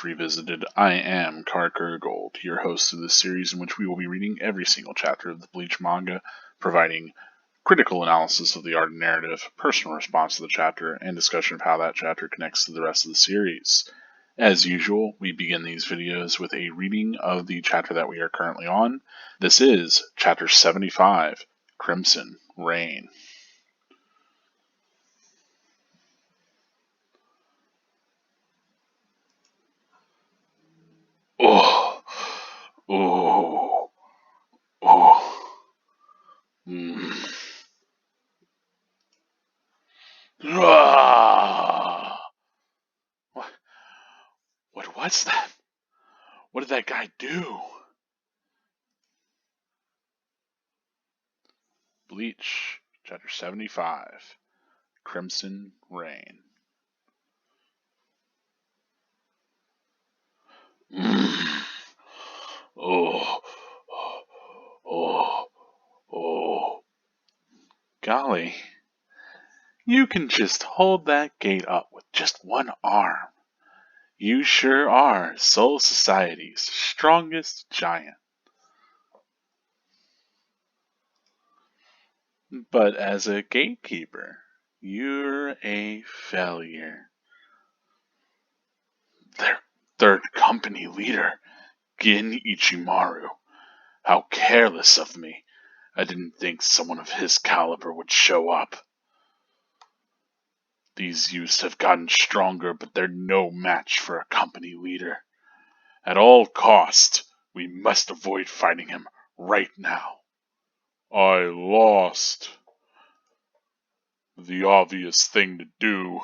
Bleach Revisited. I am Gold, your host of this series in which we will be reading every single chapter of the Bleach manga, providing critical analysis of the art and narrative, personal response to the chapter, and discussion of how that chapter connects to the rest of the series. As usual, we begin these videos with a reading of the chapter that we are currently on. This is Chapter 75, Crimson Rain. Oh, oh, oh. Ah! What was that? What did that guy do? Bleach, Chapter 75, Crimson Rain. Oh, oh, oh. Golly, you can just hold that gate up with just one arm. You sure are Soul Society's strongest giant. But as a gatekeeper, you're a failure. Their third company leader, Gin Ichimaru. How careless of me. I didn't think someone of his caliber would show up. These youths have gotten stronger, but they're no match for a company leader. At all cost, we must avoid fighting him right now. I lost. The obvious thing to do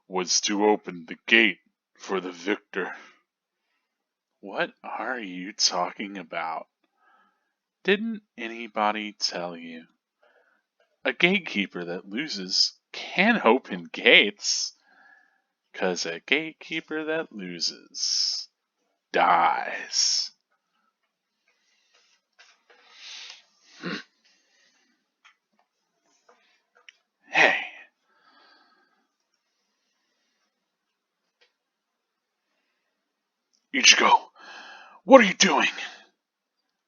was to open the gate for the victor. What are you talking about? Didn't anybody tell you? A gatekeeper that loses can't open gates. 'Cause a gatekeeper that loses dies. Hey. Ichigo, what are you doing?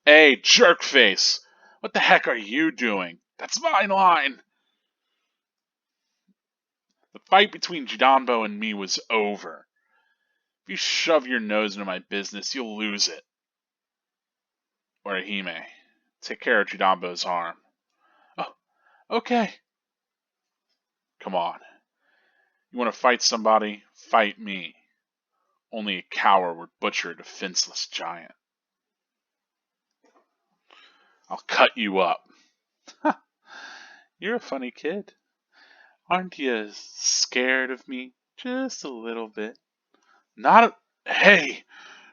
Hey, jerkface! What the heck are you doing? That's my line! The fight between Jidanbo and me was over. If you shove your nose into my business, you'll lose it. Orihime, take care of Jidanbo's arm. Oh, okay. Come on. You want to fight somebody? Fight me. Only a coward would butcher a defenseless giant. I'll cut you up. You're a funny kid. Aren't you scared of me? Just a little bit. Not a... Hey!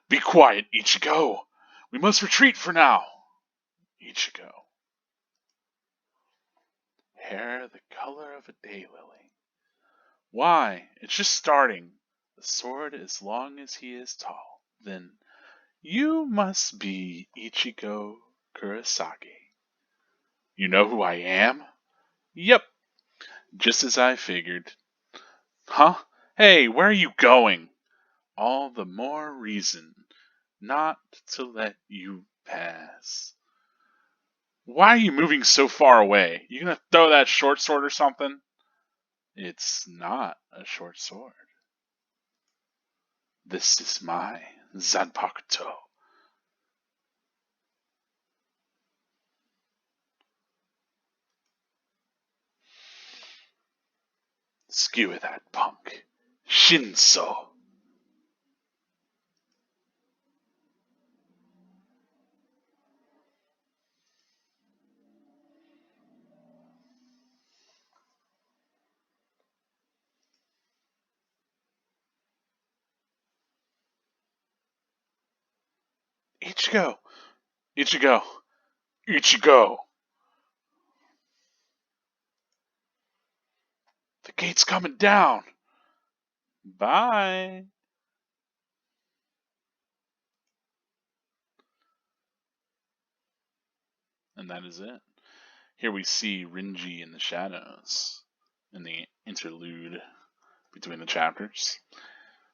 Be quiet, Ichigo! We must retreat for now! Ichigo. Hair the color of a daylily. Why? It's just starting. The sword as long as he is tall. Then you must be Ichigo Kurosaki. You know who I am? Yep. Just as I figured. Huh? Hey, where are you going? All the more reason not to let you pass. Why are you moving so far away? You gonna throw that short sword or something? It's not a short sword. This is my Zanpakuto. Skewer that punk. Shinso. Ichigo. Ichigo. Ichigo. The gate's coming down. Bye. And that is it. Here we see Rinji in the shadows in the interlude between the chapters.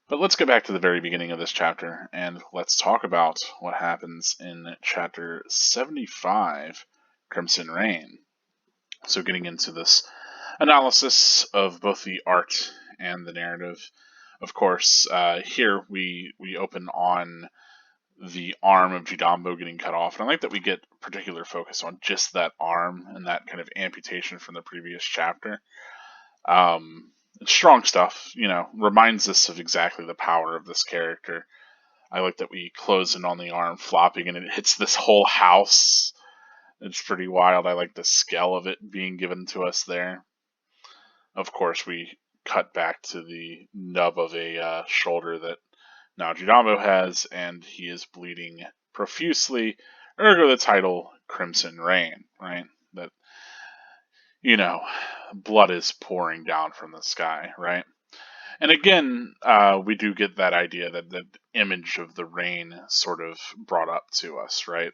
But let's go back to the very beginning of this chapter and let's talk about what happens in chapter 75, Crimson Rain. So, getting into this analysis of both the art and the narrative. Of course, here we open on the arm of Jidambo getting cut off, and I like that we get particular focus on just that arm and that kind of amputation from the previous chapter. It's strong stuff, reminds us of exactly the power of this character. I like that we close in on the arm flopping and it hits this whole house. It's pretty wild. I like the scale of it being given to us there. Of course, we cut back to the nub of a shoulder that now Jidambo has, and he is bleeding profusely. Ergo, the title Crimson Rain, right? That, blood is pouring down from the sky, right? And again, we do get that idea, that image of the rain sort of brought up to us, right?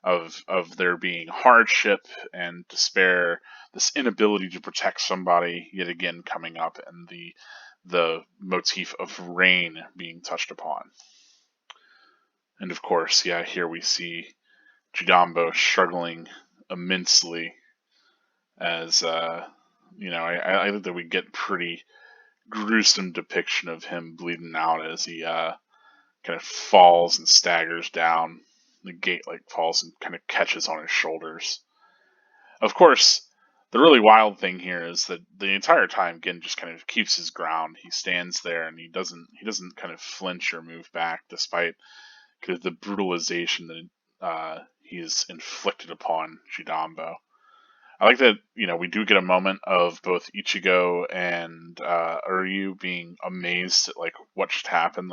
Of there being hardship and despair, this inability to protect somebody, yet again coming up, and the motif of rain being touched upon. And of course, here we see Jidambo struggling immensely as I think that we get pretty gruesome depiction of him bleeding out as he kind of falls and staggers down. The gate falls and kind of catches on his shoulders. Of course, the really wild thing here is that the entire time Gin just kind of keeps his ground. He stands there and he doesn't kind of flinch or move back despite kind of the brutalization that he's inflicted upon Jidambo. I like that, we do get a moment of both Ichigo and Uryu being amazed at what just happened.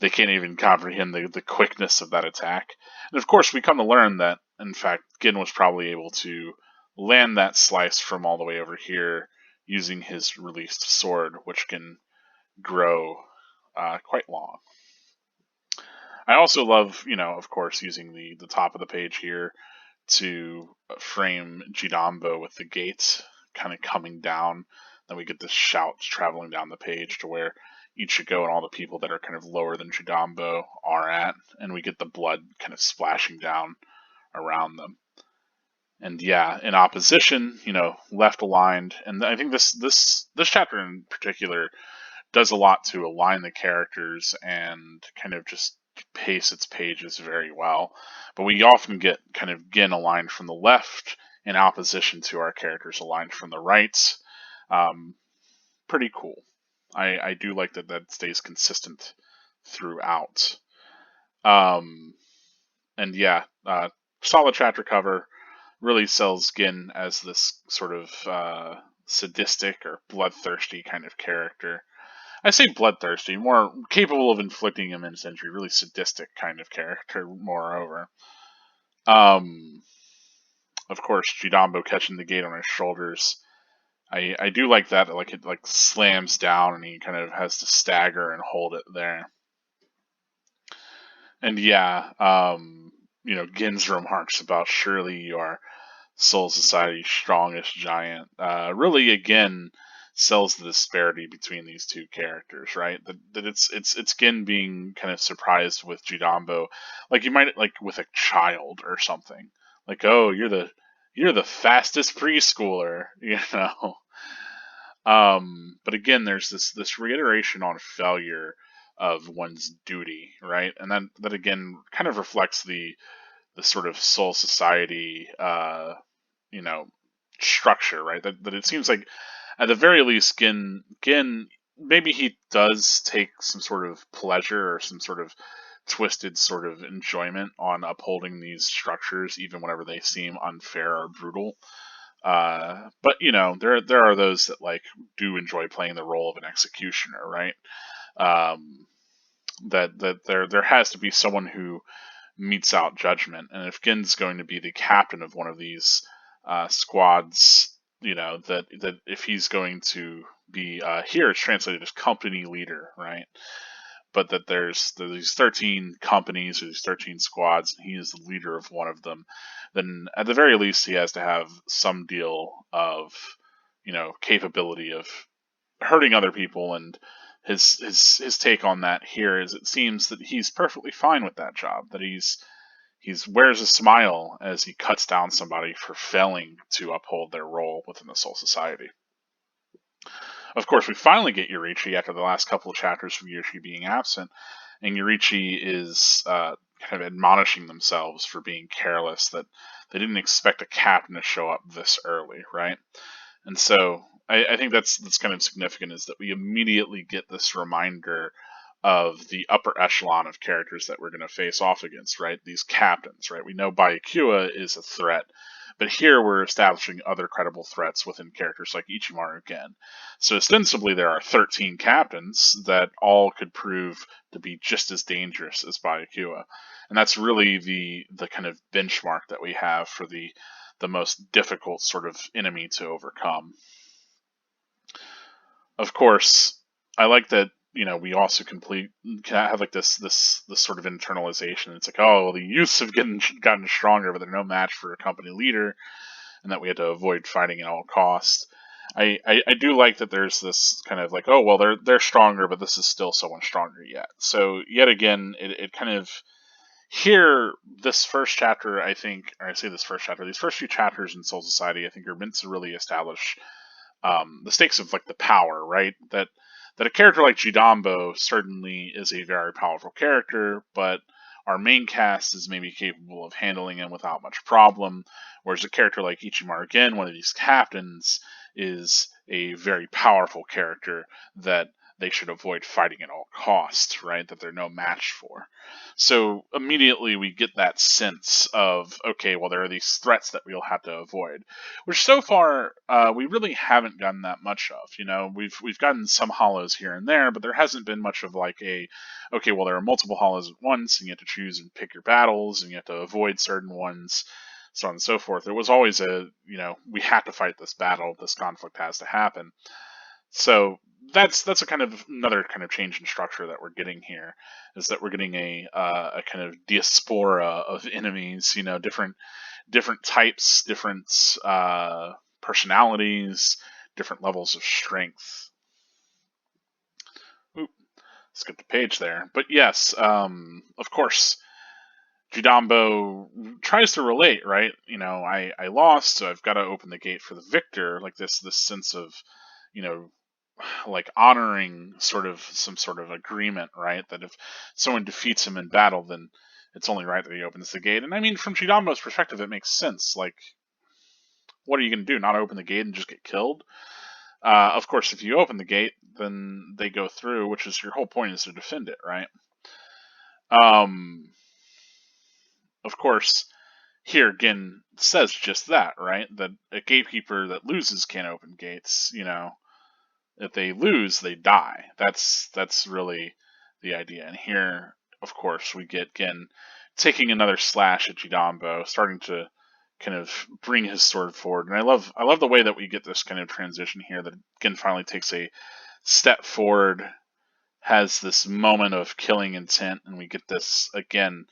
They can't even comprehend the quickness of that attack. And of course, we come to learn that, in fact, Gin was probably able to land that slice from all the way over here using his released sword, which can grow quite long. I also love, of course, using the top of the page here to frame Jidambo with the gates kind of coming down. Then we get this shout traveling down the page to where Ichigo and all the people that are kind of lower than Jidambo are at, and we get the blood kind of splashing down around them. And in opposition, left aligned, and I think this chapter in particular does a lot to align the characters and kind of just pace its pages very well. But we often get kind of Gin aligned from the left in opposition to our characters aligned from the right. Pretty cool. I do like that stays consistent throughout. And solid chapter cover. Really sells Gin as this sort of sadistic or bloodthirsty kind of character. I say bloodthirsty, more capable of inflicting immense injury, really sadistic kind of character, moreover. Of course, Jidambo catching the gate on his shoulders. I do like that, it slams down and he kind of has to stagger and hold it there. And Gin's remarks about surely you are Soul Society's strongest giant really again sells the disparity between these two characters, right? That it's Gin being kind of surprised with Jidambo, you might with a child or something, oh, you're the fastest preschooler, But again, there's this reiteration on failure of one's duty, right? And that again kind of reflects the sort of Soul Society, structure, right? That it seems like, at the very least, Gin, maybe he does take some sort of pleasure or some sort of twisted sort of enjoyment on upholding these structures, even whenever they seem unfair or brutal. But there are those that do enjoy playing the role of an executioner, right? That there has to be someone who meets out judgment, and if Gin's going to be the captain of one of these squads, that if he's going to be here, it's translated as company leader, right? But that there's these 13 companies or these 13 squads, and he is the leader of one of them, then at the very least he has to have some deal of capability of hurting other people and his take on that here is it seems that he's perfectly fine with that job, that he's wears a smile as he cuts down somebody for failing to uphold their role within the Soul Society. Of course, we finally get Yorichi after the last couple of chapters of Yorichi being absent, and Yorichi is kind of admonishing themselves for being careless, that they didn't expect a captain to show up this early, right? And so I think that's kind of significant, is that we immediately get this reminder of the upper echelon of characters that we're going to face off against, right? These captains, right? We know Byakuya is a threat, but here we're establishing other credible threats within characters like Ichimaru again. So ostensibly there are 13 captains that all could prove to be just as dangerous as Byakuya. And that's really the kind of benchmark that we have for the most difficult sort of enemy to overcome. Of course, I like that, we also can have like this sort of internalization. It's like, oh, well, the youths have gotten stronger, but they're no match for a company leader, and that we had to avoid fighting at all costs. I do like that there's this kind of like, oh, well, they're stronger, but this is still someone stronger yet. So yet again, it kind of, here, this first chapter, I think, or I say this first chapter, these first few chapters in Soul Society, I think, are meant to really establish the stakes of like the power, right? That a character like Jidambo certainly is a very powerful character, but our main cast is maybe capable of handling him without much problem, whereas a character like Ichimaru, again, one of these captains, is a very powerful character that they should avoid fighting at all costs, right? That they're no match for. So immediately we get that sense of, okay, well, there are these threats that we'll have to avoid, which so far we really haven't gotten that much of. We've gotten some hollows here and there, but there hasn't been much of like okay, well, there are multiple hollows at once, and you have to choose and pick your battles, and you have to avoid certain ones, so on and so forth. There was always we have to fight this battle, this conflict has to happen. So that's a kind of another kind of change in structure that we're getting here, is that we're getting a kind of diaspora of enemies, different types, different personalities, different levels of strength. Oop, skip the page there. But yes, of course, Jidambo tries to relate, right? I lost, so I've got to open the gate for the victor. Like this sense of, like honoring some sort of agreement, right? That if someone defeats him in battle, then it's only right that he opens the gate. And I mean, from Jidambo's perspective, it makes sense. Like, what are you going to do? Not open the gate and just get killed? Of course, if you open the gate, then they go through, which is your whole point, is to defend it, right? Of course, here again says just that, right? That a gatekeeper that loses can't open gates. If they lose, they die. That's really the idea. And here, of course, we get again taking another slash at Jidambo, starting to kind of bring his sword forward. And I love the way that we get this kind of transition here, that again finally takes a step forward, has this moment of killing intent, and we get this again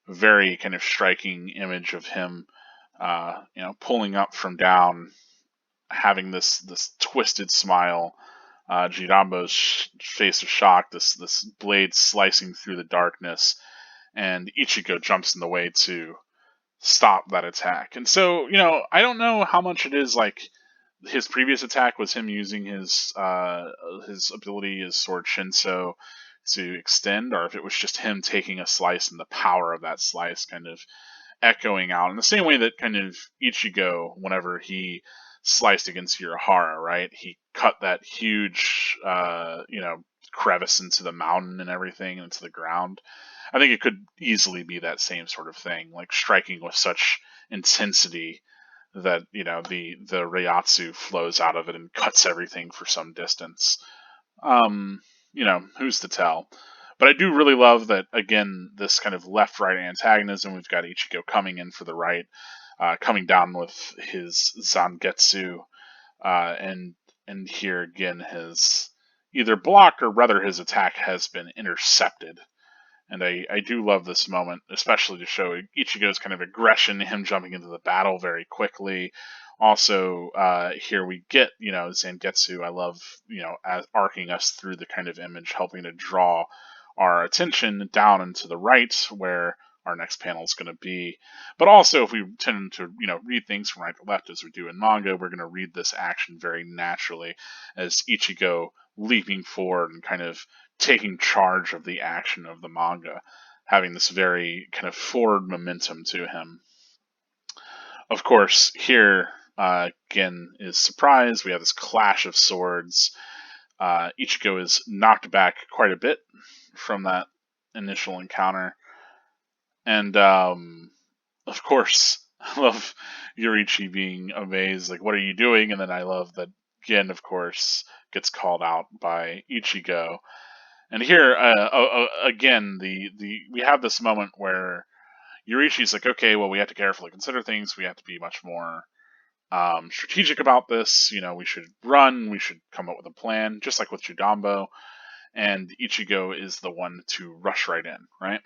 very kind of striking image of him pulling up from down, having this twisted smile, Jidambo's face of shock, this blade slicing through the darkness, and Ichigo jumps in the way to stop that attack. And so, I don't know how much it is like his previous attack was him using his ability, his sword Shinso, to extend, or if it was just him taking a slice and the power of that slice kind of echoing out in the same way that kind of Ichigo, whenever he sliced against Urahara, right? He cut that huge, crevice into the mountain and everything, and into the ground. I think it could easily be that same sort of thing, like striking with such intensity that the Reiatsu flows out of it and cuts everything for some distance. Who's to tell? But I do really love that, again, this kind of left-right antagonism. We've got Ichigo coming in for the right, coming down with his Zangetsu, and here again has either blocked, or rather his attack has been intercepted. And I do love this moment, especially to show Ichigo's kind of aggression, him jumping into the battle very quickly, Also, here we get, Zangetsu. I love, arcing us through the kind of image, helping to draw our attention down and to the right, where our next panel is going to be. But also, if we tend to, read things from right to left as we do in manga, we're going to read this action very naturally as Ichigo leaping forward and kind of taking charge of the action of the manga, having this very kind of forward momentum to him. Of course, here, Gin is surprised. We have this clash of swords. Ichigo is knocked back quite a bit from that initial encounter. And, of course, I love Yorichi being amazed, like, what are you doing? And then I love that Gin, of course, gets called out by Ichigo. And here, again, we have this moment where Yorichi's like, okay, well, we have to carefully consider things. We have to be much more strategic about this. We should run. We should come up with a plan, just like with Judambo. And Ichigo is the one to rush right in, right?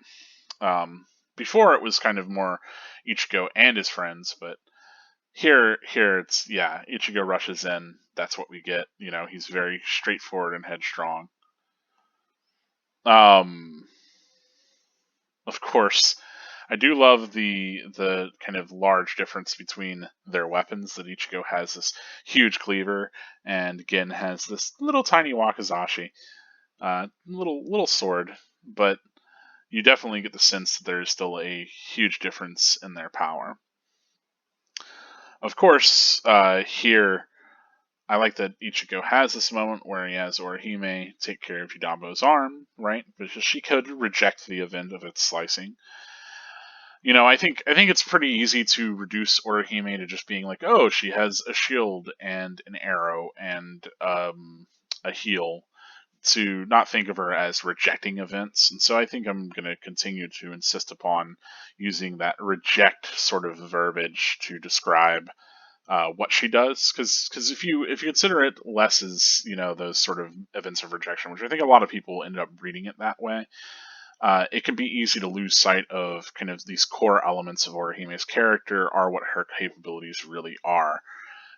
Before it was kind of more Ichigo and his friends, but here it's Ichigo rushes in. That's what we get. He's very straightforward and headstrong. Of course, I do love the kind of large difference between their weapons. That Ichigo has this huge cleaver, and Gin has this little tiny wakizashi, little sword. But you definitely get the sense that there's still a huge difference in their power. Of course, here I like that Ichigo has this moment where he has Orihime take care of Judambo's arm, right? Because she could reject the event of its slicing. I think it's pretty easy to reduce Orihime to just being like, oh, she has a shield and an arrow and a heal, to not think of her as rejecting events. And so I think I'm going to continue to insist upon using that reject sort of verbiage to describe what she does, because if you consider it less as those sort of events of rejection, which I think a lot of people end up reading it that way, it can be easy to lose sight of kind of these core elements of Orihime's character are what her capabilities really are.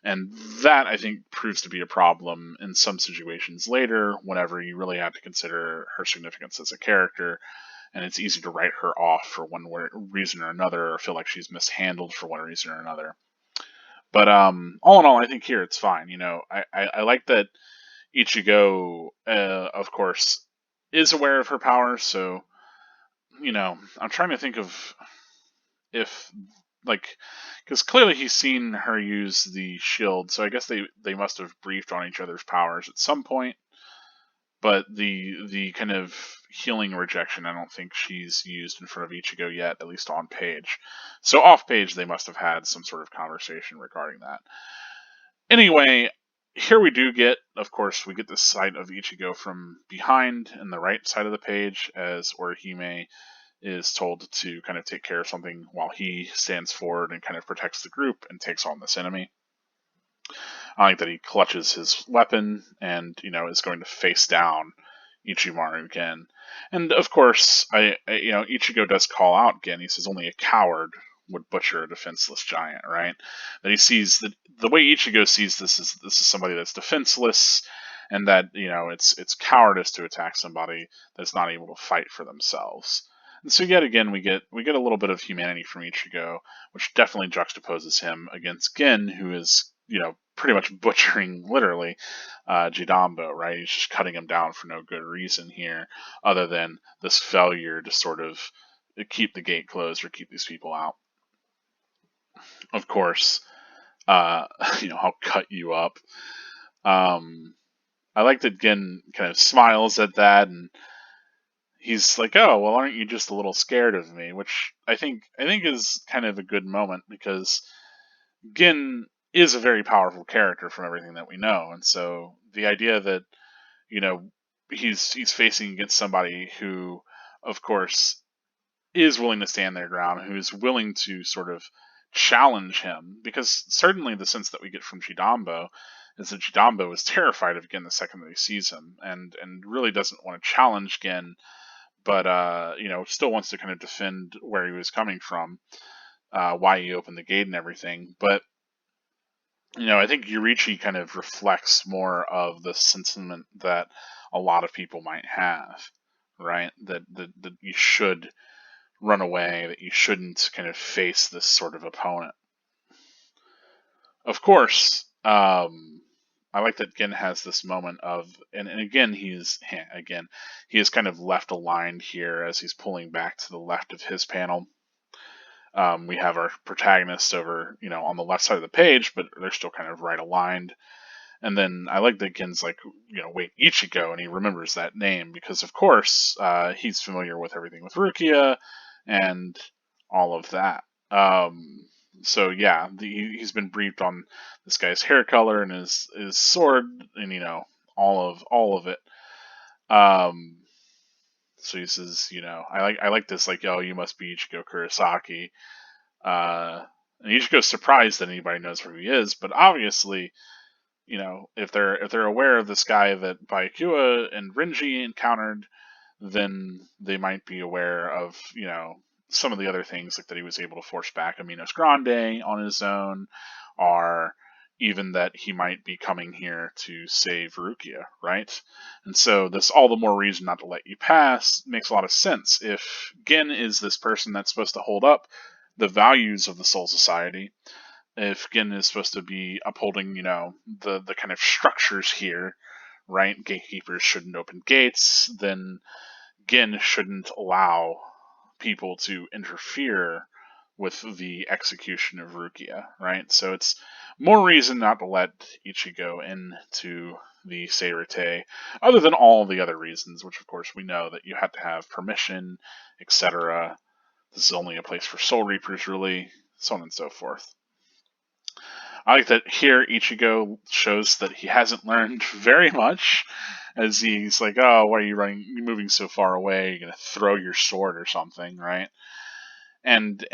And that, I think, proves to be a problem in some situations later, whenever you really have to consider her significance as a character, and it's easy to write her off for one reason or another, or feel like she's mishandled for one reason or another. But all in all, I think here it's fine. I like that Ichigo, of course, is aware of her powers, so I'm trying to think of if, like, because clearly he's seen her use the shield, so I guess they must have briefed on each other's powers at some point. But the kind of healing rejection, I don't think she's used in front of Ichigo yet, at least on page. So off page, they must have had some sort of conversation regarding that. Anyway, here we do get, of course, we get the sight of Ichigo from behind in the right side of the page, as Orihime is told to kind of take care of something while he stands forward and kind of protects the group and takes on this enemy. I like that he clutches his weapon and, is going to face down Ichimaru again. And of course, Ichigo does call out again. He says only a coward would butcher a defenseless giant, right? That he sees that the way Ichigo sees this is somebody that's defenseless, and that it's cowardice to attack somebody that's not able to fight for themselves. And so yet again, we get a little bit of humanity from Ichigo, which definitely juxtaposes him against Gin, who is pretty much butchering literally Judambo, right? He's just cutting him down for no good reason here, other than this failure to sort of keep the gate closed or keep these people out. Of course, I'll cut you up. I like that Gin kind of smiles at that, and he's like, "Oh, well, aren't you just a little scared of me?" Which I think is kind of a good moment, because Gin is a very powerful character from everything that we know, and so the idea that he's facing against somebody who, of course, is willing to stand their ground, who's willing to sort of challenge him, because certainly the sense that we get from Judambo is that Judambo is terrified of Gin the second that he sees him, and really doesn't want to challenge Gin, but still wants to kind of defend where he was coming from, why he opened the gate and everything. But I think Yurichi kind of reflects more of the sentiment that a lot of people might have, right? That you should run away, that you shouldn't kind of face this sort of opponent. Of course, I like that Gin has this moment of, and again, he is kind of left aligned here as he's pulling back to the left of his panel. We have our protagonist over, on the left side of the page, but they're still kind of right aligned. And then I like that Gen's like, wait, Ichigo, and he remembers that name because, of course, he's familiar with everything with Rukia and all of that. So yeah, he's been briefed on this guy's hair color and his sword, and all of it. Um, so he says, I like this, like, oh, you must be Ichigo Kurosaki. And Ichigo's surprised that anybody knows who he is, but obviously, if they're aware of this guy that Byakuya and Renji encountered, then they might be aware of some of the other things, like that he was able to force back a Minos Grande on his own, or even that he might be coming here to save Rukia, right? And so this all the more reason not to let you pass makes a lot of sense. If Gen is this person that's supposed to hold up the values of the Soul Society, if Gin is supposed to be upholding, the kind of structures here, right? Gatekeepers shouldn't open gates, then Gin shouldn't allow people to interfere with the execution of Rukia, right? So it's more reason not to let Ichigo into the Seirete, other than all the other reasons, which of course we know that you have to have permission, etc. This is only a place for Soul Reapers, really, so on and so forth. I like that here Ichigo shows that he hasn't learned very much, as he's like, "Oh, why are you running? You're moving so far away. You're gonna throw your sword or something, right?" And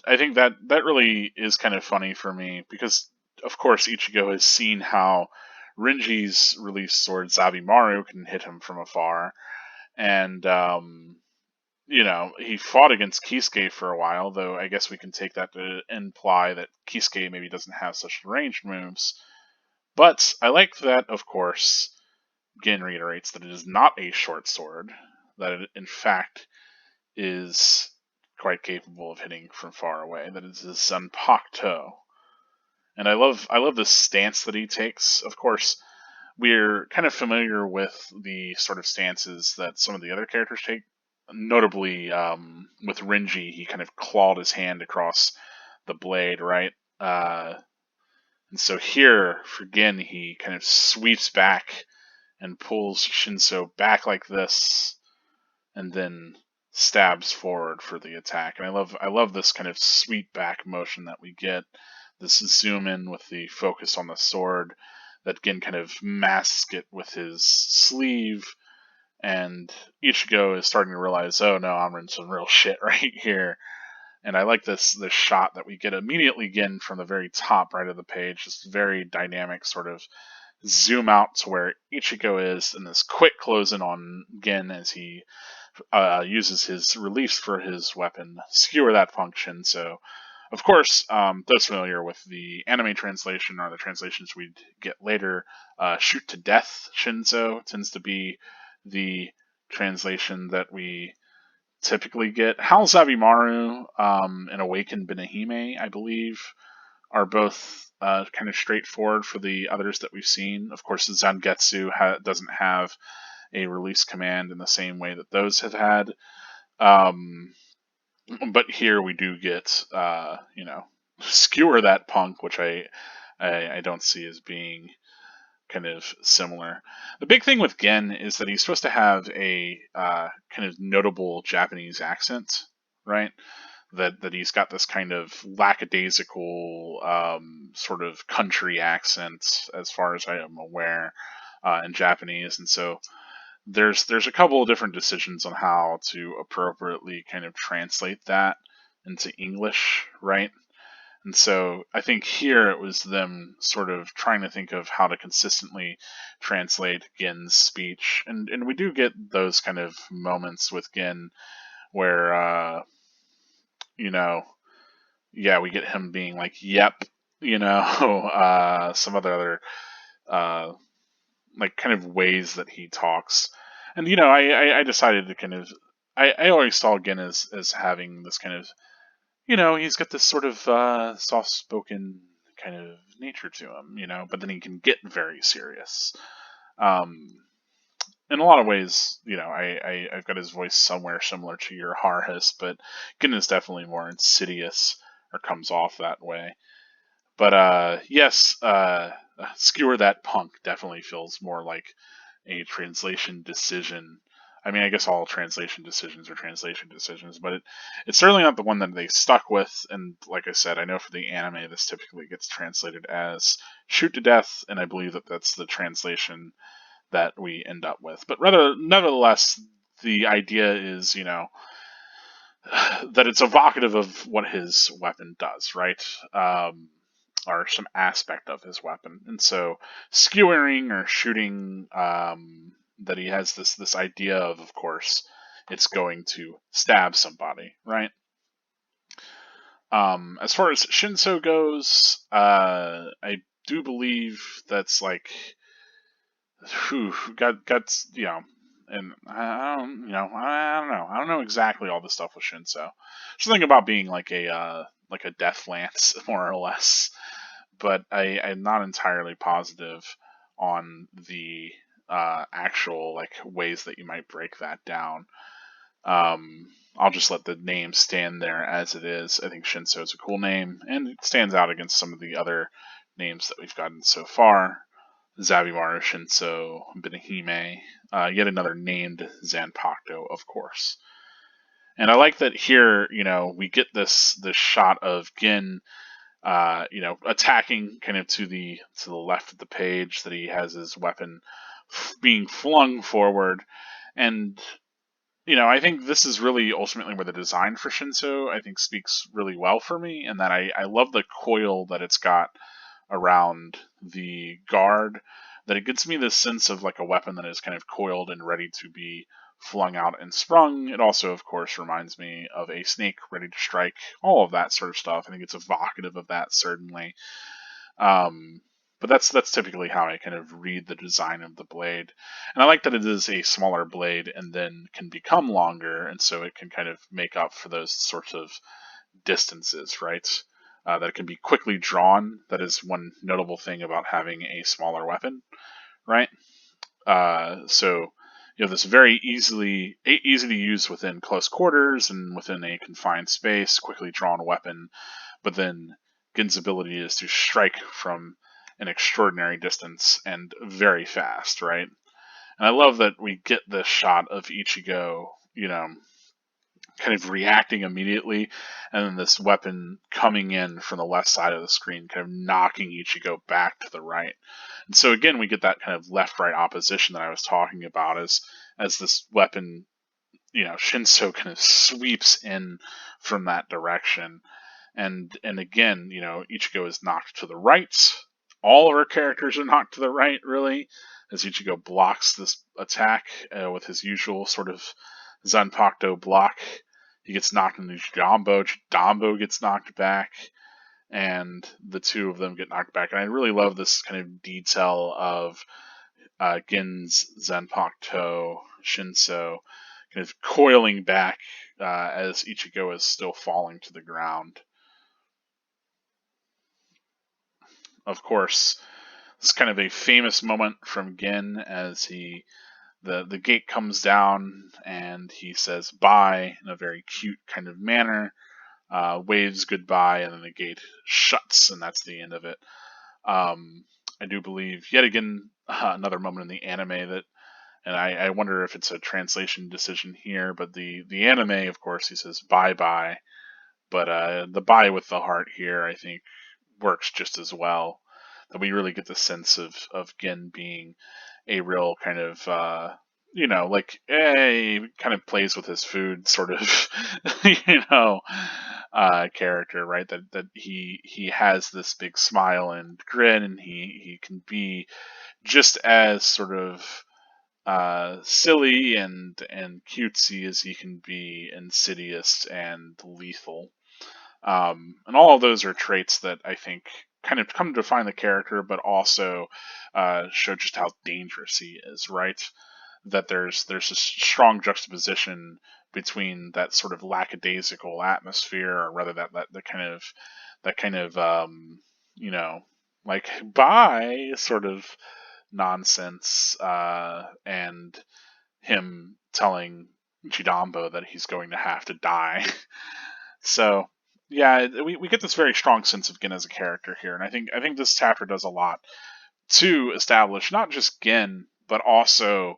I think that really is kind of funny for me because, of course, Ichigo has seen how Renji's released sword Zabimaru can hit him from afar, and he fought against Kisuke for a while, though I guess we can take that to imply that Kisuke maybe doesn't have such ranged moves. But I like that, of course, Gin reiterates that it is not a short sword, that it, in fact, is quite capable of hitting from far away, that it is a Zanpakuto. And I love the stance that he takes. Of course, we're kind of familiar with the sort of stances that some of the other characters take. Notably, with Renji, he kind of clawed his hand across the blade, right? And so here, for Gin, he kind of sweeps back and pulls Shinso back like this, and then stabs forward for the attack. And I love this kind of sweep back motion that we get. This zoom in with the focus on the sword that Gin kind of masks it with his sleeve, and Ichigo is starting to realize, oh no, I'm in some real shit right here. And I like this shot that we get immediately again from the very top right of the page, this very dynamic sort of zoom out to where Ichigo is, and this quick close in on Gin as he uses his release for his weapon, skewer that function. So, of course, those familiar with the anime translation or the translations we get later, shoot to death Shinzo tends to be the translation that we typically get. Hal Zabimaru and Awakened Benihime, I believe, are both kind of straightforward for the others that we've seen. Of course, Zangetsu doesn't have a release command in the same way that those have had. Um, but here we do get, skewer that punk, which I don't see as being kind of similar. The big thing with Gen is that he's supposed to have a kind of notable Japanese accent, right? That he's got this kind of lackadaisical sort of country accent, as far as I am aware, in Japanese, and so there's a couple of different decisions on how to appropriately kind of translate that into English, right? And so I think here it was them sort of trying to think of how to consistently translate Gin's speech. And we do get those kind of moments with Gin where, you know, yeah, we get him being like, yep, some other uh, like kind of ways that he talks. And I decided to kind of I always saw Gin as having this kind of he's got this sort of soft spoken kind of nature to him, but then he can get very serious. Um, in a lot of ways, I've got his voice somewhere similar to your Harhus, but Gin is definitely more insidious or comes off that way. But yes, Skewer That Punk definitely feels more like a translation decision. I mean, I guess all translation decisions are translation decisions, but it's certainly not the one that they stuck with. And like I said, I know for the anime, this typically gets translated as shoot to death, and I believe that that's the translation that we end up with. But nevertheless, the idea is, that it's evocative of what his weapon does, right? Or some aspect of his weapon. And so skewering or shooting, that he has this idea of course, it's going to stab somebody, right? As far as Shinso goes, I do believe that's like, whew, got and I don't, I don't know exactly all the stuff with Shinso. Something about being like a death lance, more or less, but I'm not entirely positive on the actual like ways that you might break that down. I'll just let the name stand there as it is. I think Shinso is a cool name, and it stands out against some of the other names that we've gotten so far. Zabimaru, Shinso, Benihime, yet another named Zanpakuto, of course. And I like that here, we get this shot of Gin, attacking kind of to the left of the page, that he has his weapon being flung forward, and I think this is really ultimately where the design for Shinso I think speaks really well for me, and that I love the coil that it's got around the guard, that it gives me this sense of like a weapon that is kind of coiled and ready to be flung out and sprung. It also, of course, reminds me of a snake ready to strike, all of that sort of stuff. I think it's evocative of that, certainly. Um, but that's typically how I kind of read the design of the blade. And I like that it is a smaller blade and then can become longer, and so it can kind of make up for those sorts of distances, right? That it can be quickly drawn. That is one notable thing about having a smaller weapon, right? So you have this very easy to use within close quarters and within a confined space, quickly drawn weapon. But then Gin's ability is to strike from an extraordinary distance and very fast, right? And I love that we get this shot of Ichigo, kind of reacting immediately, and then this weapon coming in from the left side of the screen, kind of knocking Ichigo back to the right. And so again, we get that kind of left-right opposition that I was talking about, as this weapon, Shinso kind of sweeps in from that direction, and again, Ichigo is knocked to the right. All of our characters are knocked to the right, really, as Ichigo blocks this attack with his usual sort of Zanpakuto block. He gets knocked into Jidambo. Jidambo gets knocked back, and the two of them get knocked back. And I really love this kind of detail of Gin's Zanpakuto Shinso kind of coiling back as Ichigo is still falling to the ground. Of course, this is kind of a famous moment from Gin as the gate comes down and he says bye in a very cute kind of manner, waves goodbye, and then the gate shuts, and that's the end of it. I do believe, yet again, another moment in the anime that, and I wonder if it's a translation decision here, but the anime, of course, he says bye bye, but the bye with the heart here, I think, works just as well. That we really get the sense of Gin being a real kind of like kind of plays with his food sort of character, right? That he has this big smile and grin, and he can be just as sort of silly and cutesy as he can be insidious and lethal. And all of those are traits that I think kind of come to define the character, but also show just how dangerous he is. Right, that there's a strong juxtaposition between that sort of lackadaisical atmosphere, or rather that kind of you know, like bye sort of nonsense, and him telling Jidambo that he's going to have to die. So yeah, we get this very strong sense of Gin as a character here, and I think this chapter does a lot to establish not just Gin, but also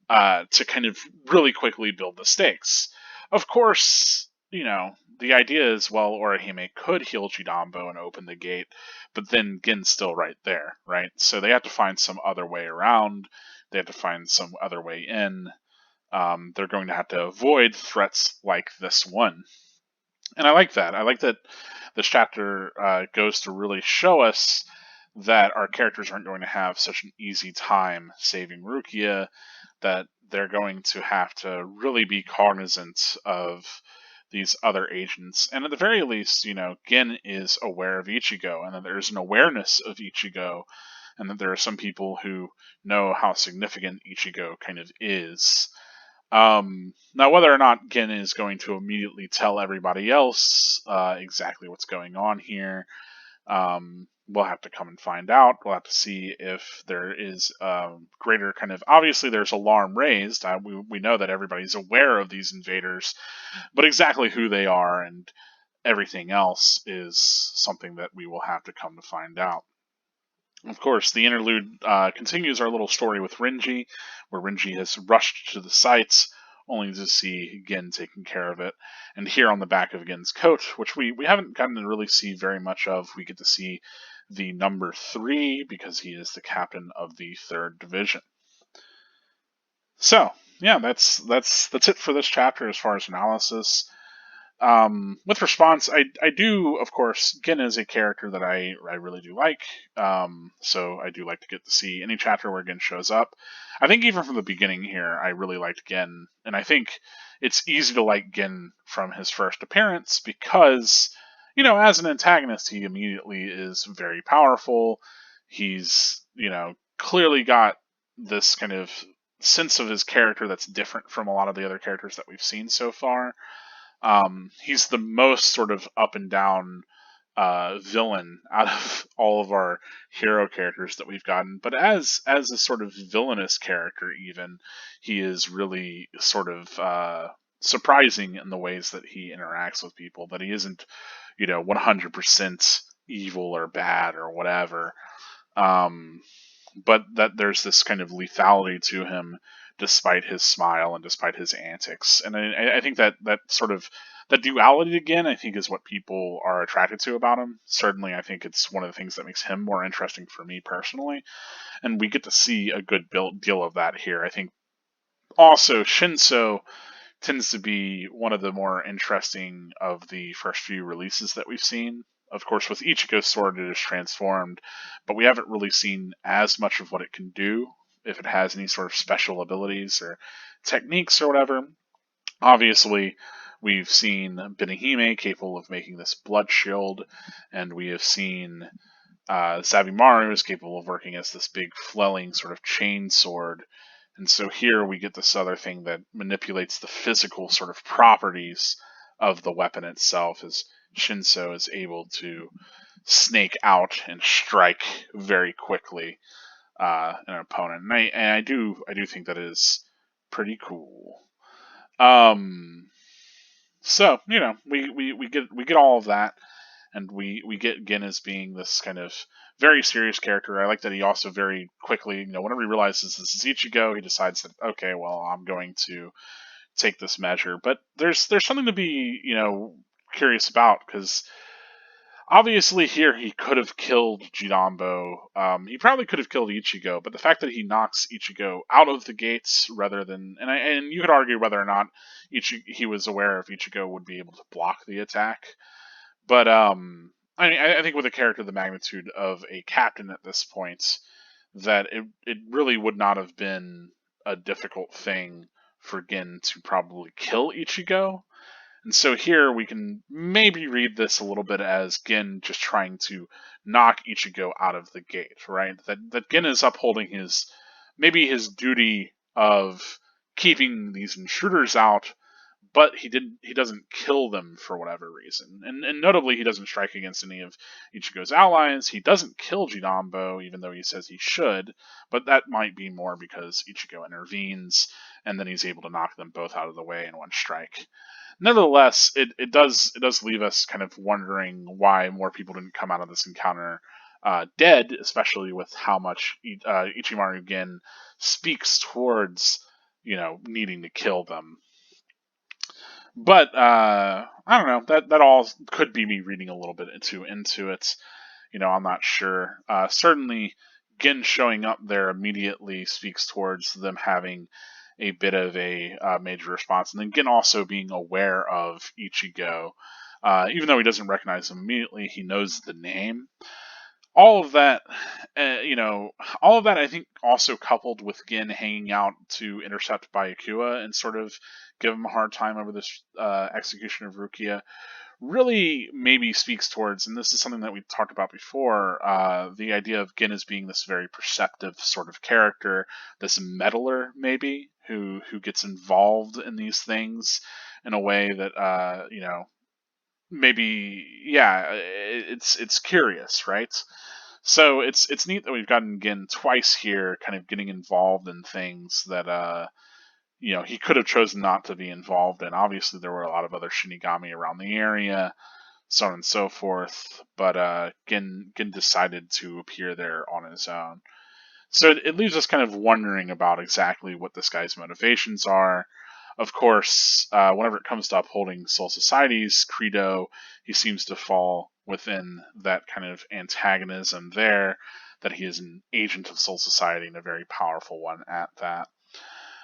to kind of really quickly build the stakes. Of course, the idea is, well, Orihime could heal Jidambo and open the gate, but then Gin's still right there, right? So they have to find some other way around. They have to find some other way in. They're going to have to avoid threats like this one. And I like that. I like that this chapter goes to really show us that our characters aren't going to have such an easy time saving Rukia, that they're going to have to really be cognizant of these other agents. And at the very least, Gin is aware of Ichigo, and that there's an awareness of Ichigo, and that there are some people who know how significant Ichigo kind of is. Now, whether or not Gin is going to immediately tell everybody else exactly what's going on here, we'll have to come and find out. We'll have to see if there is greater kind of. Obviously, there's alarm raised. We know that everybody's aware of these invaders, but exactly who they are and everything else is something that we will have to come to find out. Of course, the interlude continues our little story with Renji, where Renji has rushed to the sites, only to see Gin taking care of it. And here on the back of Gin's coat, which we haven't gotten to really see very much of, we get to see the number 3, because he is the captain of the 3rd Division. So, yeah, that's it for this chapter as far as analysis. With response, I do, of course, Gin is a character that I really do like. So I do like to get to see any chapter where Gin shows up. I think even from the beginning here, I really liked Gin, and I think it's easy to like Gin from his first appearance because, as an antagonist, he immediately is very powerful. He's, clearly got this kind of sense of his character that's different from a lot of the other characters that we've seen so far. He's the most sort of up and down villain out of all of our hero characters that we've gotten. But as a sort of villainous character, even, he is really sort of surprising in the ways that he interacts with people. That he isn't, 100% evil or bad or whatever. But that there's this kind of lethality to him, despite his smile and despite his antics. And I think that sort of that duality again, I think, is what people are attracted to about him. Certainly, I think it's one of the things that makes him more interesting for me personally. And we get to see a good deal of that here. I think also Shinso tends to be one of the more interesting of the first few releases that we've seen. Of course, with Ichigo's sword, it is transformed, but we haven't really seen as much of what it can do, if it has any sort of special abilities or techniques or whatever. Obviously, we've seen Benihime capable of making this blood shield, and we have seen Sabimaru is capable of working as this big flailing sort of chain sword. And so here we get this other thing that manipulates the physical sort of properties of the weapon itself, as Shinso is able to snake out and strike very quickly an opponent. And I do think that is pretty cool. So we get all of that, and we get Gin as being this kind of very serious character. I like that he also very quickly, whenever he realizes this is Ichigo, he decides that, okay, well, I'm going to take this measure. But there's something to be curious about, because obviously here he could have killed Jidambo. He probably could have killed Ichigo, but the fact that he knocks Ichigo out of the gates rather than, and you could argue whether or not he was aware if Ichigo would be able to block the attack. But I think with a character the magnitude of a captain at this point, that it really would not have been a difficult thing for Gin to probably kill Ichigo. And so here we can maybe read this a little bit as Gin just trying to knock Ichigo out of the gate, right? That Gin is upholding his duty of keeping these intruders out, but he doesn't kill them for whatever reason. And notably, he doesn't strike against any of Ichigo's allies. He doesn't kill Jinambo, even though he says he should, but that might be more because Ichigo intervenes, and then he's able to knock them both out of the way in one strike. Nevertheless, it does leave us kind of wondering why more people didn't come out of this encounter dead, especially with how much Ichimaru Gin speaks towards needing to kill them. But I don't know. That all could be me reading a little bit into it. I'm not sure. Certainly, Gin showing up there immediately speaks towards them having a bit of a major response, and then Gin also being aware of Ichigo, even though he doesn't recognize him immediately, he knows the name. All of that, all of that, I think, also coupled with Gin hanging out to intercept Byakuya and sort of give him a hard time over this execution of Rukia, really maybe speaks towards, and this is something that we talked about before, the idea of Gin as being this very perceptive sort of character, this meddler maybe, who gets involved in these things in a way that maybe, yeah, it's curious, right? So it's neat that we've gotten Gin twice here, kind of getting involved in things that he could have chosen not to be involved in. Obviously, there were a lot of other Shinigami around the area, so on and so forth. But Gin decided to appear there on his own. So it leaves us kind of wondering about exactly what this guy's motivations are. Of course, whenever it comes to upholding Soul Society's credo, he seems to fall within that kind of antagonism there, that he is an agent of Soul Society and a very powerful one at that.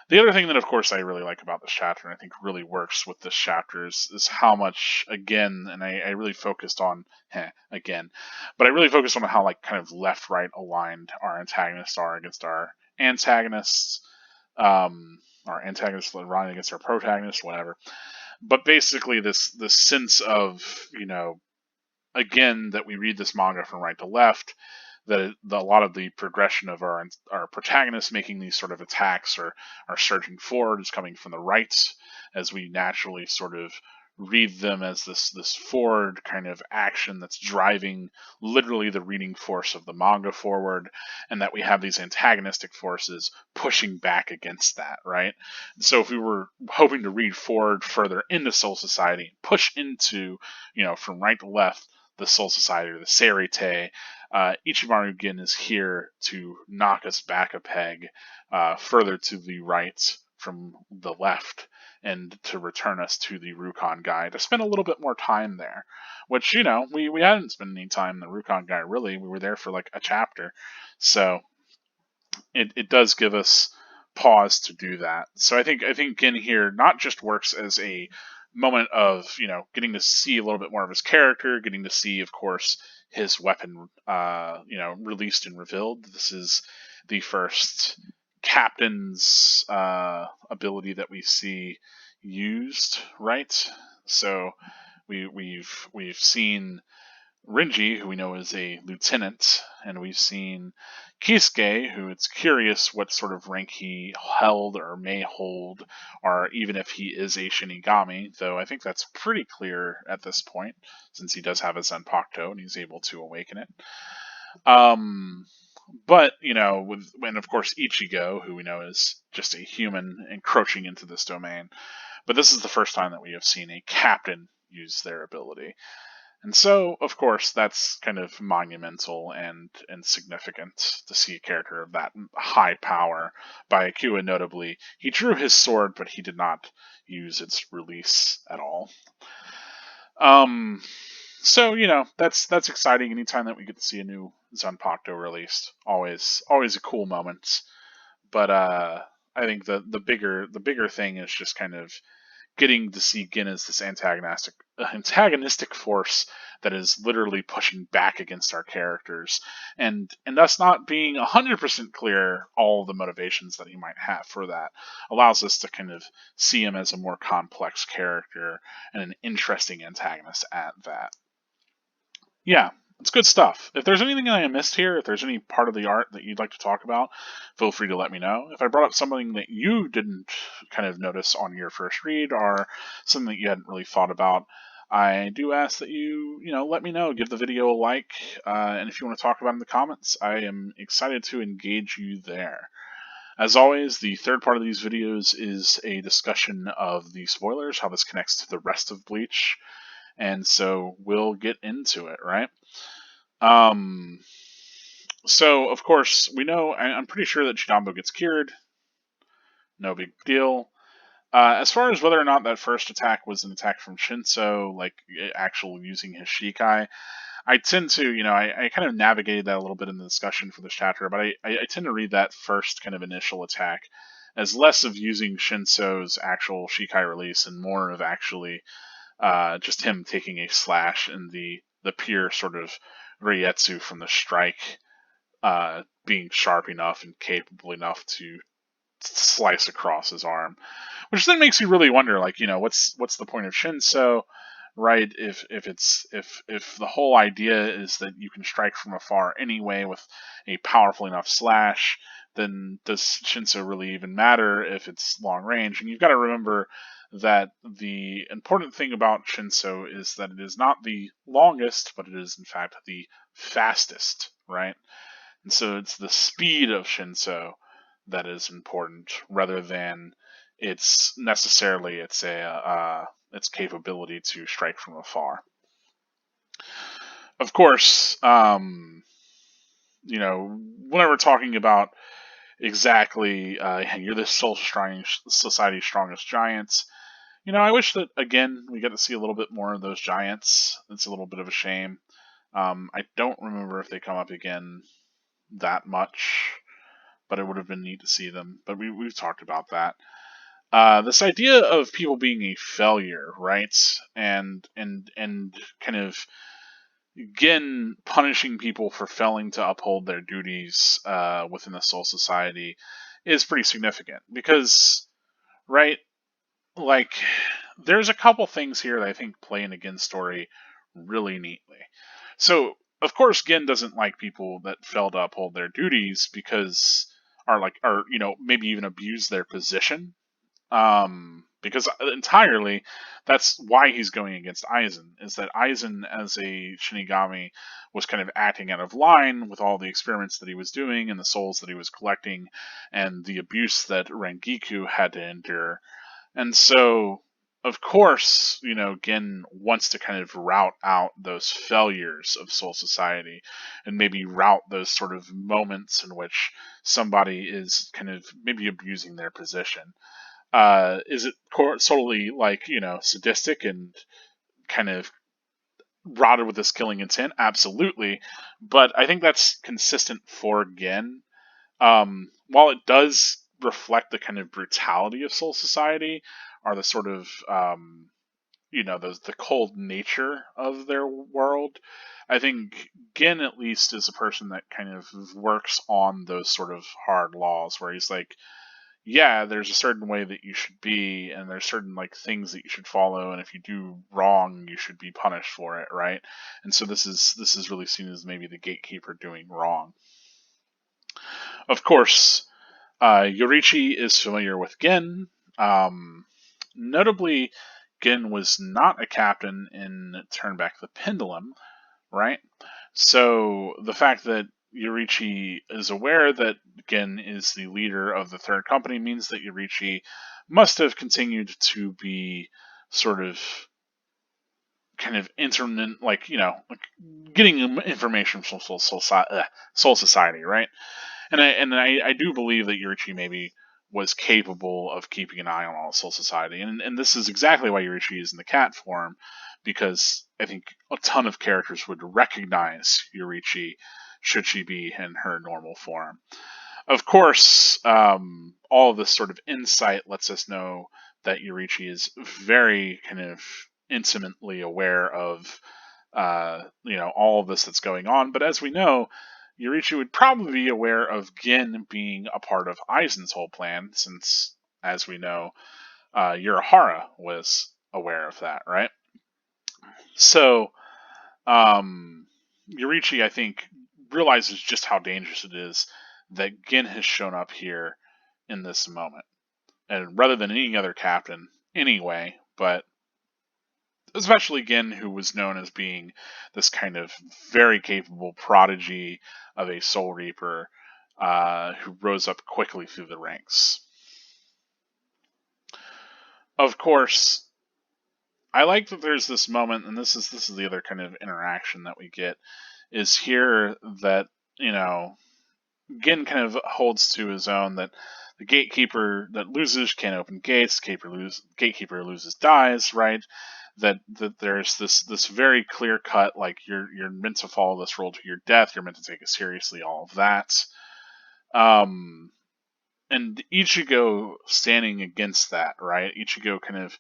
The other thing that, of course, I really like about this chapter, and I think really works with this chapter, is how much, again, and I really focused on, again, but I really focused on how, like, kind of left-right aligned our antagonists are against our antagonists, our antagonists running against our protagonists, whatever. But basically, this sense of, again, that we read this manga from right to left, that a lot of the progression of our protagonists making these sort of attacks or surging forward is coming from the right, as we naturally sort of read them as this forward kind of action that's driving literally the reading force of the manga forward, and that we have these antagonistic forces pushing back against that, right? So if we were hoping to read forward further into Soul Society, push into, from right to left, the Soul Society or the Seirei, Ichimaru Gin is here to knock us back a peg further to the right from the left, and to return us to the Rukon guy, to spend a little bit more time there. Which, we hadn't spent any time in the Rukon guy, really. We were there for like a chapter. So it does give us pause to do that. So I think Gin here not just works as a moment of getting to see a little bit more of his character, getting to see, of course, his weapon released and revealed. This is the first captain's ability that we see used, right? So we've seen Renji, who we know is a lieutenant, and we've seen Kisuke, who it's curious what sort of rank he held or may hold, or even if he is a Shinigami, though I think that's pretty clear at this point, since he does have a Zanpakuto and he's able to awaken it. But, when of course Ichigo, who we know is just a human encroaching into this domain, but this is the first time that we have seen a captain use their ability. And so, of course, that's kind of monumental and significant to see a character of that high power. Byakuya, notably, he drew his sword, but he did not use its release at all. So that's exciting. Anytime that we get to see a new Zanpakuto released, always a cool moment. But I think the bigger thing is just kind of getting to see Gin as this antagonistic force that is literally pushing back against our characters, and us not being 100% clear all the motivations that he might have for that allows us to kind of see him as a more complex character and an interesting antagonist at that. Yeah, it's good stuff. If there's anything that I missed here, if there's any part of the art that you'd like to talk about, feel free to let me know. If I brought up something that you didn't kind of notice on your first read or something that you hadn't really thought about, I do ask that you let me know. Give the video a like, and if you want to talk about it in the comments, I am excited to engage you there. As always, the third part of these videos is a discussion of the spoilers, how this connects to the rest of Bleach, and so we'll get into it, right? Um, so of course we know. I'm pretty sure that Chidambo gets cured. No big deal. As far as whether or not that first attack was an attack from Shinso, like actual using his Shikai, I tend to, I kind of navigated that a little bit in the discussion for this chapter, but I tend to read that first kind of initial attack as less of using Shinso's actual Shikai release and more of actually just him taking a slash and the pure sort of Reietsu from the strike being sharp enough and capable enough to slice across his arm, which then makes you really wonder, like, what's the point of Shinso, right? If the whole idea is that you can strike from afar anyway with a powerful enough slash, then does Shinso really even matter if it's long range? And you've got to remember that the important thing about Shinso is that it is not the longest, but it is in fact the fastest, right? And so it's the speed of Shinso that is important, rather than its necessarily its capability to strike from afar. Of course, whenever we're talking about exactly you're the Soul Society's strongest giants, I wish that again we get to see a little bit more of those giants. It's a little bit of a shame. I don't remember if they come up again that much, but it would have been neat to see them. But we've talked about that. This idea of people being a failure, right? And kind of again punishing people for failing to uphold their duties within the Soul Society is pretty significant because, right? Like, there's a couple things here that I think play in Gen's story really neatly. So, of course, Gen doesn't like people that fail to uphold their duties because are maybe even abuse their position. Because entirely, that's why he's going against Aizen. Is that Aizen, as a Shinigami, was kind of acting out of line with all the experiments that he was doing and the souls that he was collecting, and the abuse that Rangiku had to endure. And so, of course, Gen wants to kind of route out those failures of Soul Society and maybe route those sort of moments in which somebody is kind of maybe abusing their position. Is it solely like, sadistic and kind of rotted with this killing intent? Absolutely. But I think that's consistent for Gen. While it does reflect the kind of brutality of Soul Society, or the sort of the cold nature of their world, I think Gen at least is a person that kind of works on those sort of hard laws, where he's like, yeah, there's a certain way that you should be, and there's certain like things that you should follow, and if you do wrong, you should be punished for it, right? And so this is really seen as maybe the gatekeeper doing wrong. Of course, Yorichi is familiar with Gen. Notably, Gen was not a captain in Turn Back the Pendulum, right? So the fact that Yorichi is aware that Gen is the leader of the third company means that Yorichi must have continued to be sort of kind of internet, like, getting information from Soul Society, right? And I do believe that Yorichi maybe was capable of keeping an eye on all Soul Society, and this is exactly why Yorichi is in the cat form, because I think a ton of characters would recognize Yorichi should she be in her normal form. Of course, all of this sort of insight lets us know that Yorichi is very kind of intimately aware of all of this that's going on. But as we know, Yorichi would probably be aware of Gin being a part of Aizen's whole plan, since, as we know, Urahara was aware of that, right? So, Yorichi, I think, realizes just how dangerous it is that Gin has shown up here in this moment. And rather than any other captain, anyway, but especially Gin, who was known as being this kind of very capable prodigy of a Soul Reaper who rose up quickly through the ranks. Of course, I like that there's this moment, and this is the other kind of interaction that we get, is here that, Gin kind of holds to his own that the gatekeeper that loses can't open gates, gatekeeper loses dies, right? That there's this very clear cut, like you're meant to follow this rule to your death, you're meant to take it seriously, all of that. And Ichigo standing against that, right? Ichigo kind of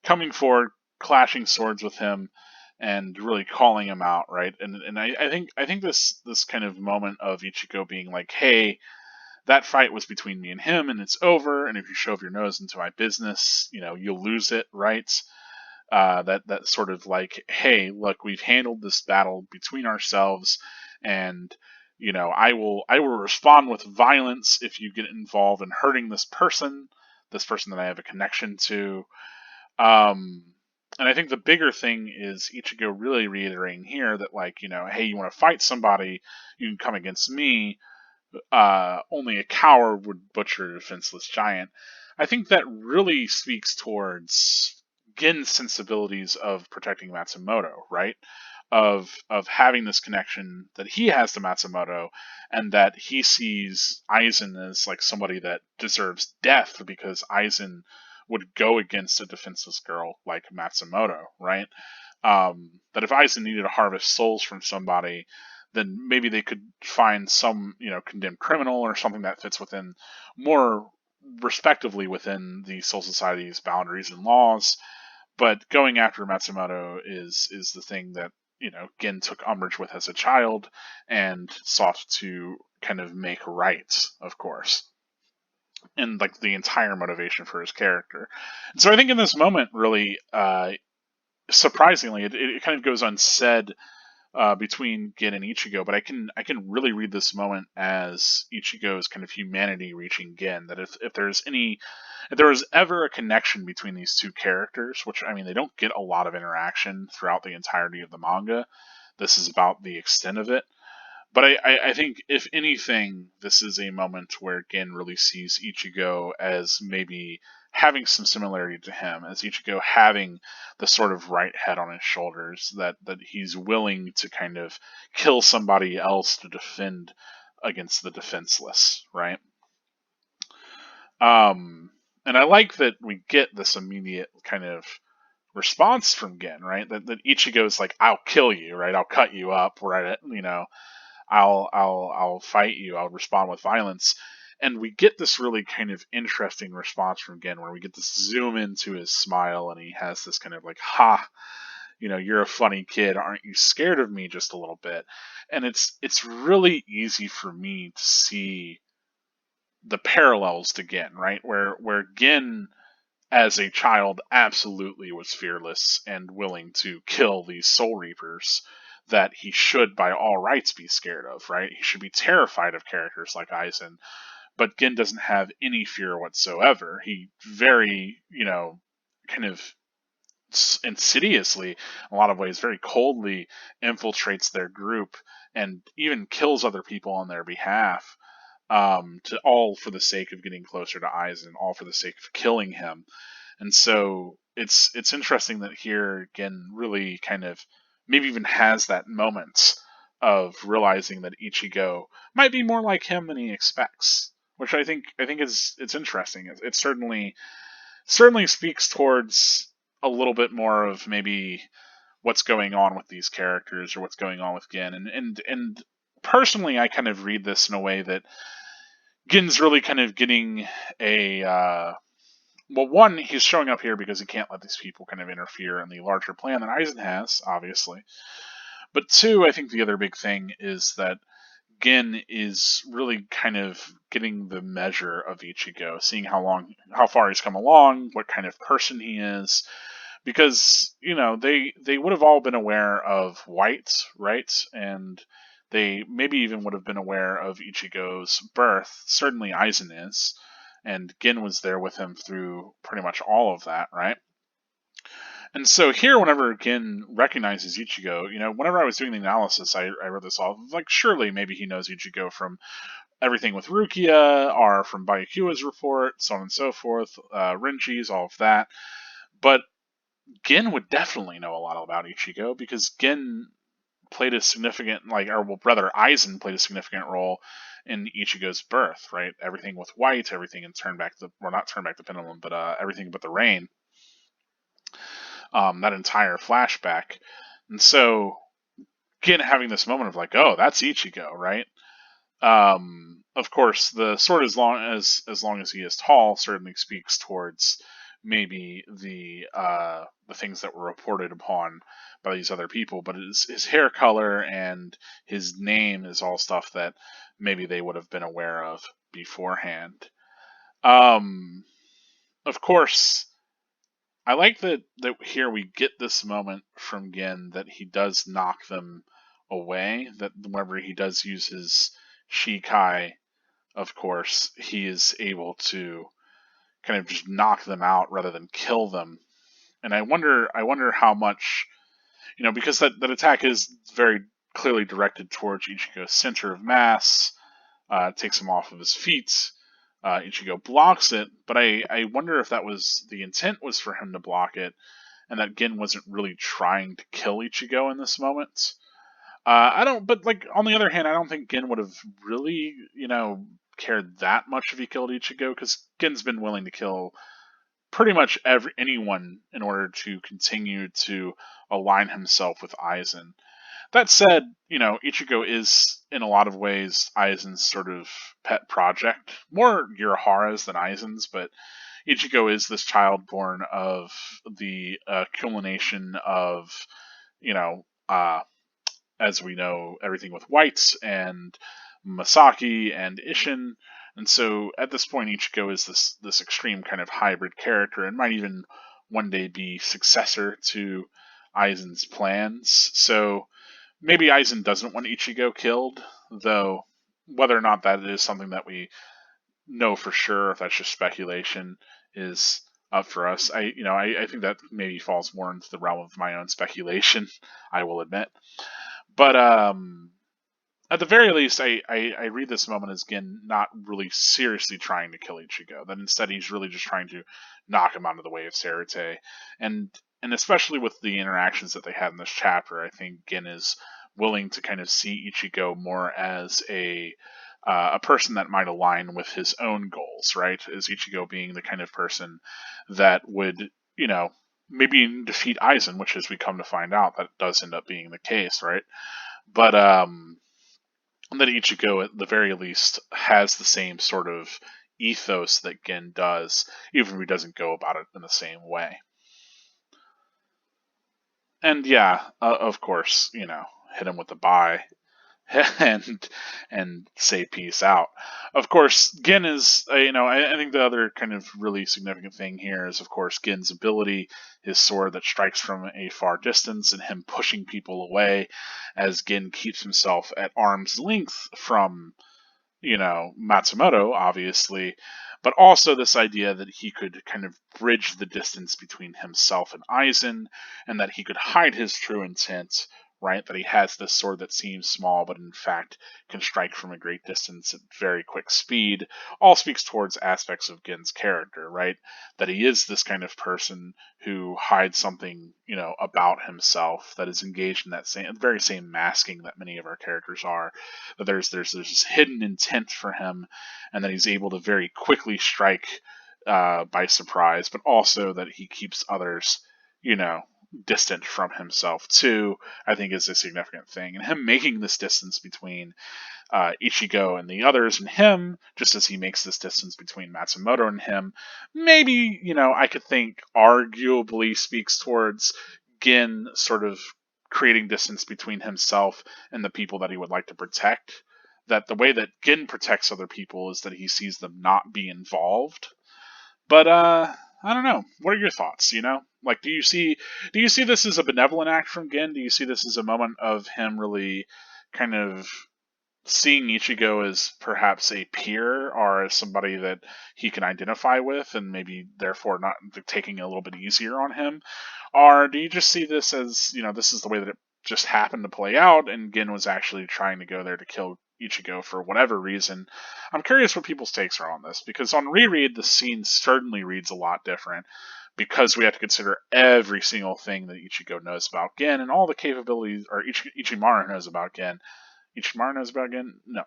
coming forward, clashing swords with him, and really calling him out, right? And I think this kind of moment of Ichigo being like, hey, that fight was between me and him, and it's over. And if you shove your nose into my business, you'll lose it, right? That sort of like, hey, look, we've handled this battle between ourselves, and I will respond with violence if you get involved in hurting this person that I have a connection to. Um, and I think the bigger thing is Ichigo really reiterating here that, like, hey, you want to fight somebody, you can come against me. Only a coward would butcher a defenseless giant. I think that really speaks towards Gen's sensibilities of protecting Matsumoto, right? Of having this connection that he has to Matsumoto, and that he sees Aizen as like somebody that deserves death because Aizen would go against a defenseless girl like Matsumoto, right? That if Aizen needed to harvest souls from somebody, then maybe they could find some, condemned criminal or something that fits within more respectively within the Soul Society's boundaries and laws. But going after Matsumoto is the thing that Gen took umbrage with as a child and sought to kind of make right, of course, and like the entire motivation for his character. And so I think in this moment, really, surprisingly, it kind of goes unsaid between Gin and Ichigo, but I can really read this moment as Ichigo's kind of humanity reaching Gin. That if there was ever a connection between these two characters, which, I mean, they don't get a lot of interaction throughout the entirety of the manga. This is about the extent of it. But I think, if anything, this is a moment where Gin really sees Ichigo as maybe having some similarity to him, as Ichigo having the sort of right head on his shoulders, that he's willing to kind of kill somebody else to defend against the defenseless, right? And I like that we get this immediate kind of response from Gin, right? That Ichigo's like, I'll kill you, right? I'll cut you up, right? I'll fight you. I'll respond with violence. And we get this really kind of interesting response from Gin, where we get this zoom into his smile, and he has this kind of like, ha, you're a funny kid. Aren't you scared of me just a little bit? And it's really easy for me to see the parallels to Gin, right? Where Gin, as a child, absolutely was fearless and willing to kill these Soul Reapers that he should, by all rights, be scared of, right? He should be terrified of characters like Aizen, but Gin doesn't have any fear whatsoever. He very, kind of insidiously, in a lot of ways, very coldly infiltrates their group and even kills other people on their behalf, to all for the sake of getting closer to Aizen, all for the sake of killing him. And so it's interesting that here again really kind of maybe even has that moment of realizing that Ichigo might be more like him than he expects, which I think is it's interesting. It certainly speaks towards a little bit more of maybe what's going on with these characters, or what's going on with Gin. And personally, I kind of read this in a way that Gin's really kind of getting well, one, he's showing up here because he can't let these people kind of interfere in the larger plan that Aizen has, obviously. But two, I think the other big thing is that Gin is really kind of getting the measure of Ichigo, seeing how far he's come along, what kind of person he is, because they would have all been aware of White, right? And they maybe even would have been aware of Ichigo's birth. Certainly Aizen is, and Gin was there with him through pretty much all of that, right? And so here, whenever Gin recognizes Ichigo, whenever I was doing the analysis, I wrote this off. Like, surely maybe he knows Ichigo from everything with Rukia, or from Byakuya's report, so on and so forth, Renji's, all of that. But Gin would definitely know a lot about Ichigo because Gin played a significant, or well, rather, Aizen played a significant role in Ichigo's birth, right? Everything with White, everything in not Turn Back the Pendulum, but everything but the Rain. That entire flashback, and so Gin having this moment of like, oh, that's Ichigo, right? Of course, the sword as long as he is tall certainly speaks towards maybe the things that were reported upon by these other people, but his hair color and his name is all stuff that maybe they would have been aware of beforehand. Um, of course, I like that here we get this moment from Gin that he does knock them away. That whenever he does use his Shikai, of course, he is able to kind of just knock them out rather than kill them. And I wonder how much, because that attack is very clearly directed towards Ichigo's center of mass, takes him off of his feet. Ichigo blocks it, but I wonder if that was the intent was for him to block it, and that Gin wasn't really trying to kill Ichigo in this moment. I don't, but like on the other hand, I don't think Gin would have really, cared that much if he killed Ichigo, because Gin's been willing to kill pretty much anyone in order to continue to align himself with Aizen. That said, Ichigo is in a lot of ways Aizen's sort of pet project, more Urahara's than Aizen's, but Ichigo is this child born of the culmination of, you know, uh, as we know, everything with Whites and Masaki and Ishin. And so at this point, Ichigo is this extreme kind of hybrid character and might even one day be successor to Aizen's plans. So maybe Aizen doesn't want Ichigo killed, though whether or not that is something that we know for sure, if that's just speculation, is up for us. I think that maybe falls more into the realm of my own speculation, I will admit. But at the very least, I read this moment as Gin not really seriously trying to kill Ichigo. That instead he's really just trying to knock him out of the way of Sarate. And and especially with the interactions that they had in this chapter, I think Gin is willing to kind of see Ichigo more as a person that might align with his own goals, right? As Ichigo being the kind of person that would, maybe defeat Aizen, which as we come to find out, that does end up being the case, right? But that Ichigo, at the very least, has the same sort of ethos that Gin does, even if he doesn't go about it in the same way. And yeah, of course, hit him with the bye and say peace out. Of course, Gin is, I think the other kind of really significant thing here is, of course, Gin's ability, his sword that strikes from a far distance, and him pushing people away as Gin keeps himself at arm's length from, Matsumoto, obviously, but also this idea that he could kind of bridge the distance between himself and Aizen, and that he could hide his true intent, right? That he has this sword that seems small, but in fact can strike from a great distance at very quick speed, all speaks towards aspects of Gen's character, right? That he is this kind of person who hides something, about himself, that is engaged in that very same masking that many of our characters are. That there's this hidden intent for him, and that he's able to very quickly strike by surprise, but also that he keeps others, you know, distant from himself too, I think is a significant thing. And him making this distance between Ichigo and the others and him, just as he makes this distance between Matsumoto and him, maybe, I could think arguably speaks towards Gin sort of creating distance between himself and the people that he would like to protect. That the way that Gin protects other people is that he sees them not be involved. But I don't know. What are your thoughts? Like, do you see this as a benevolent act from Gin? Do you see this as a moment of him really kind of seeing Ichigo as perhaps a peer or as somebody that he can identify with and maybe therefore not taking it a little bit easier on him? Or do you just see this as, this is the way that it just happened to play out and Gin was actually trying to go there to kill Ichigo for whatever reason? I'm curious what people's takes are on this because on reread, the scene certainly reads a lot different because we have to consider every single thing that Ichigo knows about Gin and all the capabilities, or Ichimaru knows about Gin. Ichimaru knows about Gin? No.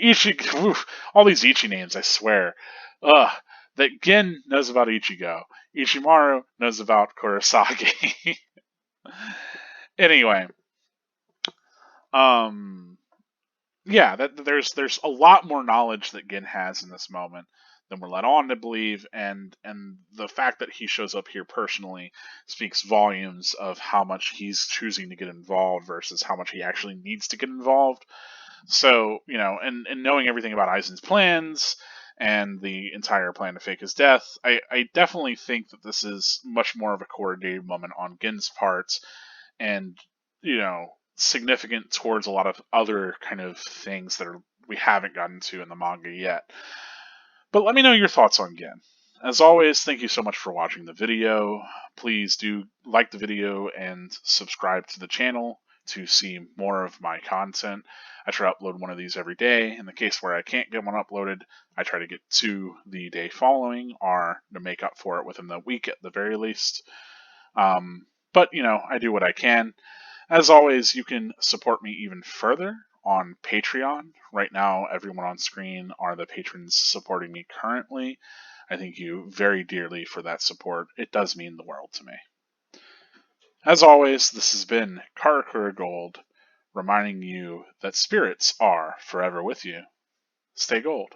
Ichigo, oof, all these Ichi names, I swear. Ugh. That Gin knows about Ichigo. Ichimaru knows about Kurosaki. Anyway, um, yeah, there's a lot more knowledge that Gin has in this moment than we're led on to believe, and the fact that he shows up here personally speaks volumes of how much he's choosing to get involved versus how much he actually needs to get involved. So, and knowing everything about Aizen's plans and the entire plan to fake his death, I definitely think that this is much more of a coordinated moment on Gin's part and, significant towards a lot of other kind of things that we haven't gotten to in the manga yet. But let me know your thoughts on Gin. As always, thank you so much for watching the video. Please do like the video and subscribe to the channel to see more of my content. I try to upload one of these every day. In the case where I can't get one uploaded, I try to get two the day following or to make up for it within the week at the very least. But, I do what I can. As always, you can support me even further on Patreon. Right now, everyone on screen are the patrons supporting me currently. I thank you very dearly for that support. It does mean the world to me. As always, this has been Karakura Gold, reminding you that spirits are forever with you. Stay gold.